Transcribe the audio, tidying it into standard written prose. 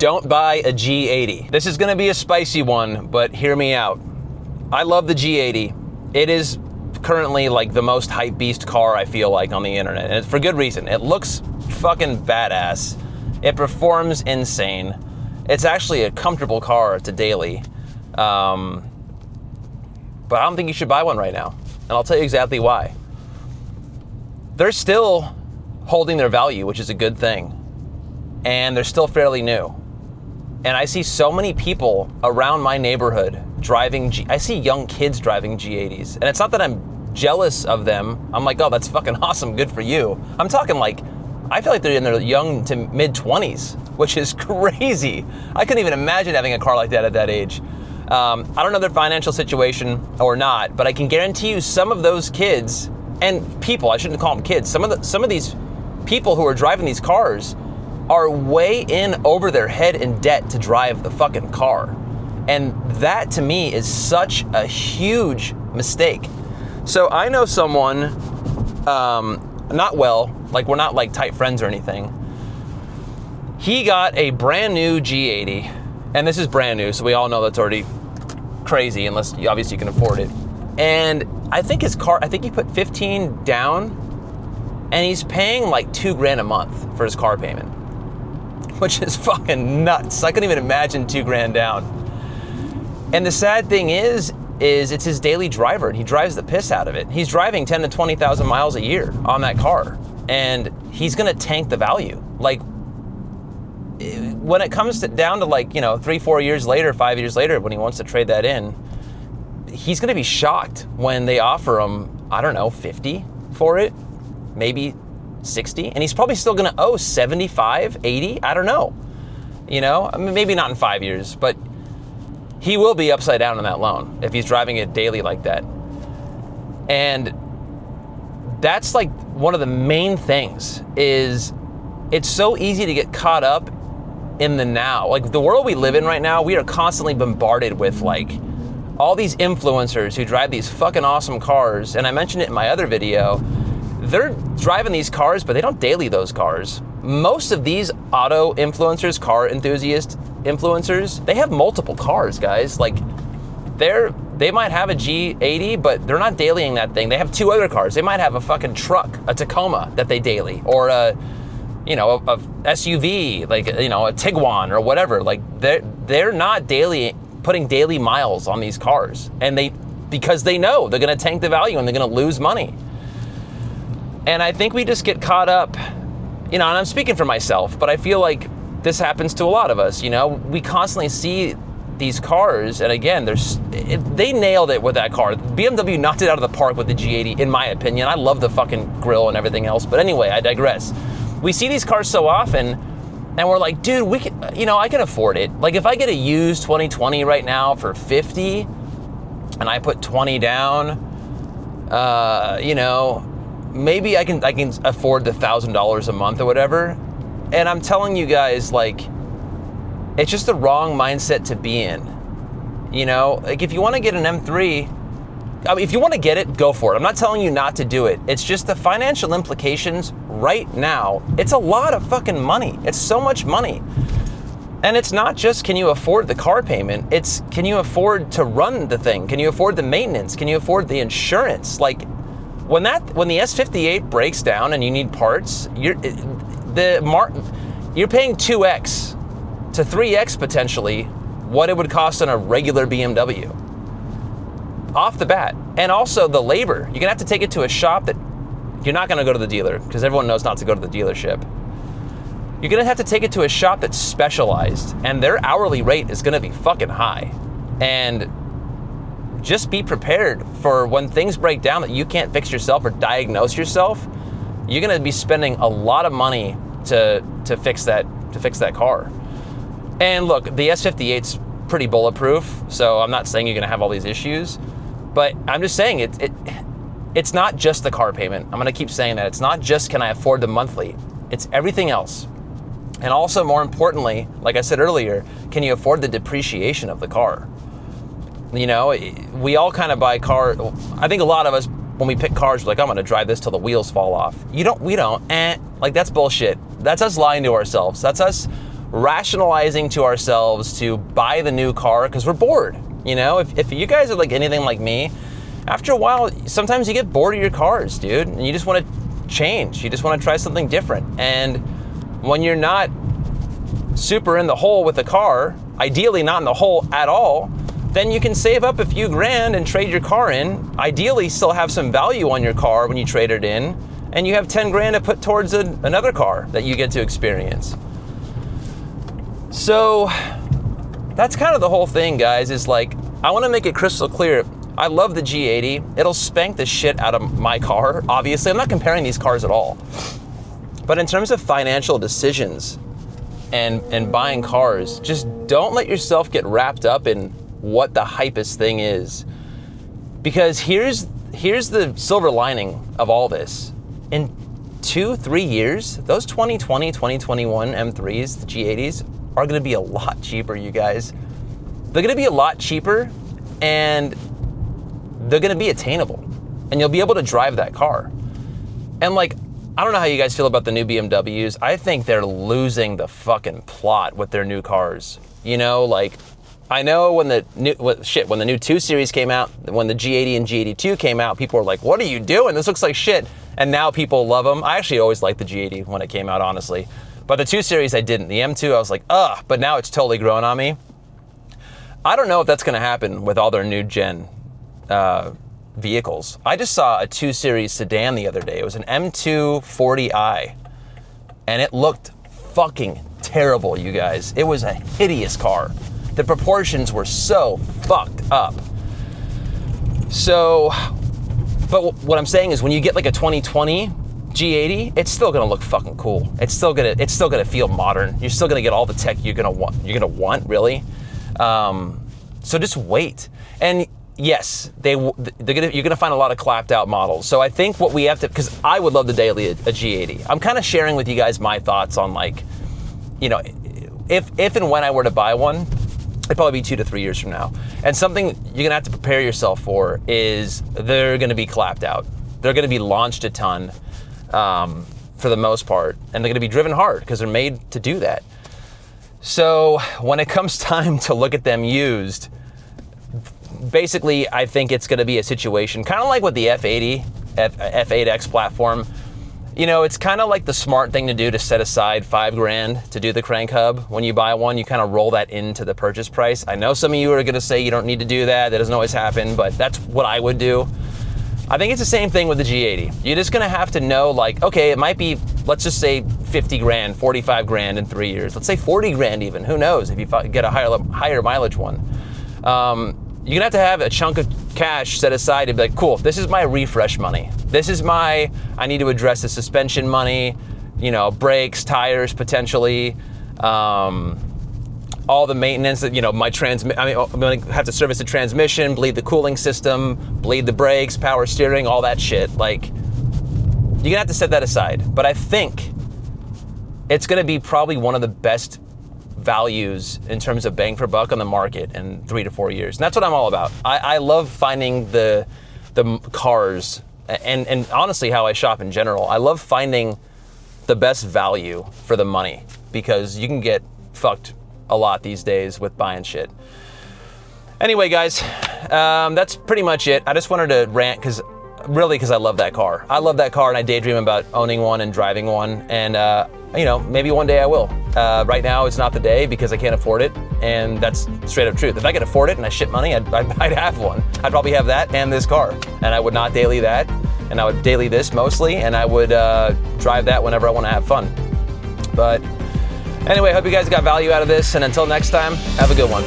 Don't buy a G80. This is gonna be a spicy one, but hear me out. I love the G80. It is currently like the most hype beast car I feel like on the internet, and it's for good reason. It looks fucking badass. It performs insane. It's actually a comfortable car to daily. But I don't think you should buy one right now, and I'll tell you exactly why. They're still holding their value, which is a good thing, and they're still fairly new. And I see so many people around my neighborhood driving I see young kids driving G80s. And it's not that I'm jealous of them. I'm like, oh, that's fucking awesome, good for you. I'm talking like, I feel like they're in their young to mid 20s, which is crazy. I couldn't even imagine having a car like that at that age. I don't know their financial situation or not, but I can guarantee you some of those kids and people, I shouldn't call them kids, some of these people who are driving these cars are way in over their head in debt to drive the fucking car. And that to me is such a huge mistake. So I know someone, not well, like we're not like tight friends or anything. He got a brand new G80, and this is brand new, so we all know that's already crazy unless obviously you can afford it. And I think his car, I think he put 15 down, and he's paying like $2,000 a month for his car payment, which is fucking nuts. I couldn't even imagine $2,000 down. And the sad thing is it's his daily driver, and he drives the piss out of it. He's driving 10 to 20,000 miles a year on that car, and he's gonna tank the value. Like, when it comes down to like, 3-4 years later, 5 years later, when he wants to trade that in, he's gonna be shocked when they offer him, I don't know, 50 for it, maybe 60, and he's probably still gonna owe 75, 80, I don't know. I mean, maybe not in 5 years, but he will be upside down on that loan if he's driving it daily like that. And that's like one of the main things is it's so easy to get caught up in the now. Like the world we live in right now, we are constantly bombarded with like all these influencers who drive these fucking awesome cars. And I mentioned it in my other video. They're driving these cars, but they don't daily those cars. Most of these auto influencers, car enthusiast influencers, they have multiple cars, guys. Like they might have a G80, but they're not dailying that thing. They have 2 other cars. They might have a fucking truck, a Tacoma that they daily, or a SUV, like, a Tiguan or whatever. Like they're not putting daily miles on these cars, and because they know they're gonna tank the value and they're gonna lose money. And I think we just get caught up, and I'm speaking for myself, but I feel like this happens to a lot of us. We constantly see these cars, and again, they nailed it with that car. BMW knocked it out of the park with the G80, in my opinion. I love the fucking grill and everything else, but anyway, I digress. We see these cars so often, and we're like, dude, I can afford it. Like if I get a used 2020 right now for 50, and I put 20 down, maybe I can afford the $1,000 a month or whatever. And I'm telling you guys, like, it's just the wrong mindset to be in. Like if you want to get an M3, if you want to get it, go for it. I'm not telling you not to do it. It's just the financial implications right now. It's a lot of fucking money. It's so much money. And it's not just, can you afford the car payment? It's, can you afford to run the thing? Can you afford the maintenance? Can you afford the insurance? Like, when the S58 breaks down and you need parts, you're paying 2x to 3x potentially what it would cost on a regular BMW off the bat. And also the labor, you're gonna have to take it to a shop that you're not gonna go to the dealer, because everyone knows not to go to the dealership. You're gonna have to take it to a shop that's specialized, and their hourly rate is gonna be fucking high. And just be prepared for when things break down that you can't fix yourself or diagnose yourself. You're gonna be spending a lot of money to fix that car. And look, the S58's pretty bulletproof, so I'm not saying you're gonna have all these issues, but I'm just saying it's not just the car payment. I'm gonna keep saying that. It's not just can I afford the monthly, it's everything else. And also, more importantly, like I said earlier, can you afford the depreciation of the car? We all kind of buy car. I think a lot of us, when we pick cars, we're like, I'm gonna drive this till the wheels fall off. We don't, like that's bullshit. That's us lying to ourselves. That's us rationalizing to ourselves to buy the new car because we're bored. You know, if you guys are like anything like me, after a while, sometimes you get bored of your cars, dude, and you just want to change. You just want to try something different. And when you're not super in the hole with a car, ideally not in the hole at all, then you can save up a few grand and trade your car in. Ideally, still have some value on your car when you trade it in, and you have 10 grand to put towards another car that you get to experience. So that's kind of the whole thing, guys, is like, I want to make it crystal clear. I love the G80. It'll spank the shit out of my car. Obviously, I'm not comparing these cars at all. But in terms of financial decisions and buying cars, just don't let yourself get wrapped up in what the hypest thing is. Because here's the silver lining of all this. In 2-3 years, those 2020, 2021 M3s, the G80s, are gonna be a lot cheaper, you guys. They're gonna be a lot cheaper, and they're gonna be attainable. And you'll be able to drive that car. And like, I don't know how you guys feel about the new BMWs. I think they're losing the fucking plot with their new cars. You know, like, I know when the new 2 Series came out, when the G80 and G82 came out, people were like, what are you doing? This looks like shit. And now people love them. I actually always liked the G80 when it came out, honestly. But the 2 Series, I didn't. The M2, I was like, ugh, but now it's totally grown on me. I don't know if that's gonna happen with all their new gen vehicles. I just saw a 2 Series sedan the other day. It was an M2 40i, and it looked fucking terrible, you guys. It was a hideous car. The proportions were so fucked up. So, but what I'm saying is when you get like a 2020 G80, it's still gonna look fucking cool. It's still gonna feel modern. You're still gonna get all the tech you're gonna want, really. So just wait. And yes, you're gonna find a lot of clapped out models. So I think what we have to, because I would love to daily a G80. I'm kind of sharing with you guys my thoughts on, like, you know, if and when I were to buy one, it'd probably be 2 to 3 years from now. And something you're gonna have to prepare yourself for is they're gonna be clapped out. They're gonna be launched a ton, for the most part, and they're gonna be driven hard because they're made to do that. So when it comes time to look at them used, basically I think it's gonna be a situation kind of like with the F80, F8X platform. You know, it's kind of like the smart thing to do to set aside 5 grand to do the crank hub. When you buy one, you kind of roll that into the purchase price. I know some of you are gonna say you don't need to do that. That doesn't always happen, but that's what I would do. I think it's the same thing with the G80. You're just gonna have to know, like, okay, it might be, let's just say 50 grand, 45 grand in 3 years. Let's say 40 grand even, who knows, if you get a higher mileage one. You're gonna have to have a chunk of cash set aside to be like, cool, this is my refresh money. This is I need to address the suspension money, you know, brakes, tires, potentially, all the maintenance that, you know, I'm gonna have to service the transmission, bleed the cooling system, bleed the brakes, power steering, all that shit. Like, you're gonna have to set that aside. But I think it's gonna be probably one of the best values in terms of bang for buck on the market in 3 to 4 years. And that's what I'm all about. I love finding the cars, and honestly how I shop in general. I love finding the best value for the money, because you can get fucked a lot these days with buying shit. Anyway, guys, that's pretty much it. I just wanted to rant because I love that car. I love that car, and I daydream about owning one and driving one, and you know, maybe one day I will. Right now, it's not the day because I can't afford it, and that's straight up truth. If I could afford it and I shit money, I'd have one. I'd probably have that and this car, and I would not daily that, and I would daily this mostly, and I would drive that whenever I want to have fun. But anyway, hope you guys got value out of this, and until next time, have a good one.